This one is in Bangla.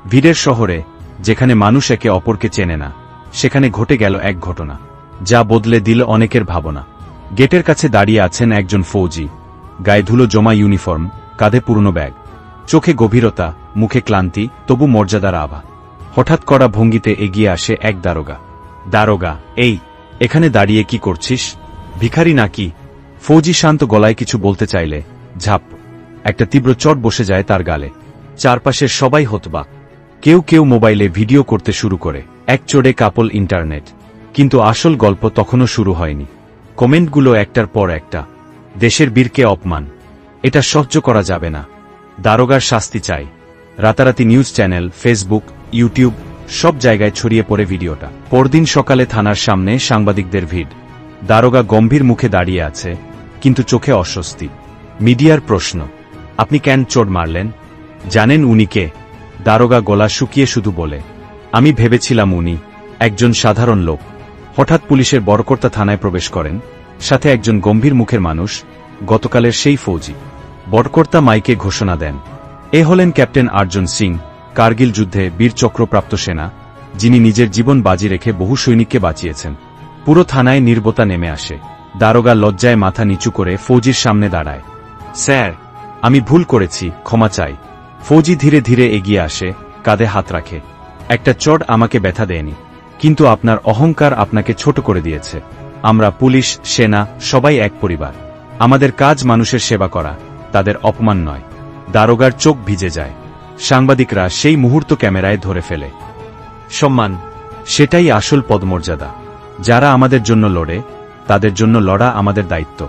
ভিড়ের শহরে, যেখানে মানুষ একে অপরকে চেনে না, সেখানে ঘটে গেল এক ঘটনা, যা বদলে দিল অনেকের ভাবনা। গেটের কাছে দাঁড়িয়ে আছেন একজন ফৌজি, গায়ে ধুলো জমা ইউনিফর্ম, কাঁধে পুরনো ব্যাগ, চোখে গভীরতা, মুখে ক্লান্তি, তবু মর্যাদার আভা। হঠাৎ করা ভঙ্গিতে এগিয়ে আসে এক দারোগা। দারোগা, এই, এখানে দাঁড়িয়ে কি করছিস? ভিখারি নাকি? ফৌজি শান্ত গলায় কিছু বলতে চাইলে ঝাপ, একটা তীব্র চট বসে যায় তার গালে। চারপাশের সবাই হতবাক। কেউ কেউ মোবাইলে ভিডিও করতে শুরু করে, এক চোড়ে কাপল ইন্টারনেট। কিন্তু আসল গল্প তখনও শুরু হয়নি। কমেন্টগুলো একটার পর একটা, দেশের বীরকে অপমান, এটা সহ্য করা যাবে না, দারোগার শাস্তি চাই। রাতারাতি নিউজ চ্যানেল, ফেসবুক, ইউটিউব সব জায়গায় ছড়িয়ে পড়ে ভিডিওটা। পরদিন সকালে থানার সামনে সাংবাদিকদের ভিড়। দারোগা গম্ভীর মুখে দাঁড়িয়ে আছে, কিন্তু চোখে অস্বস্তি। মিডিয়ার প্রশ্ন, আপনি কেন চোট মারলেন? জানেন উনি কে? দারোগা গলা শুকিয়ে শুধু বলে, আমি ভেবেছিলাম উনি একজন সাধারণ লোক। হঠাৎ পুলিশের বড়কর্তা থানায় প্রবেশ করেন, সাথে একজন গম্ভীর মুখের মানুষ, গতকালের সেই ফৌজি। বড়কর্তা মাইকে ঘোষণা দেন, এ হলেন ক্যাপ্টেন অর্জুন সিং, কার্গিল যুদ্ধে বীর চক্রপ্রাপ্ত সেনা, যিনি নিজের জীবন বাজি রেখে বহু সৈনিককে বাঁচিয়েছেন। পুরো থানায় নীরবতা নেমে আসে। দারোগা লজ্জায় মাথা নিচু করে ফৌজির সামনে দাঁড়ায়। স্যার, আমি ভুল করেছি, ক্ষমা চাই। ফৌজি ধীরে ধীরে এগিয়ে আসে, কাঁধে হাত রাখে। একটা চড় আমাকে ব্যথা দেয়নি, কিন্তু আপনার অহংকার আপনাকে ছোট করে দিয়েছে। আমরা পুলিশ, সেনা সবাই এক পরিবার। আমাদের কাজ মানুষের সেবা করা, তাদের অপমান নয়। দারোগার চোখ ভিজে যায়। সাংবাদিকরা সেই মুহূর্ত ক্যামেরায় ধরে ফেলে। সম্মান, সেটাই আসল পদমর্যাদা। যারা আমাদের জন্য লড়ে, তাদের জন্য লড়া আমাদের দায়িত্ব।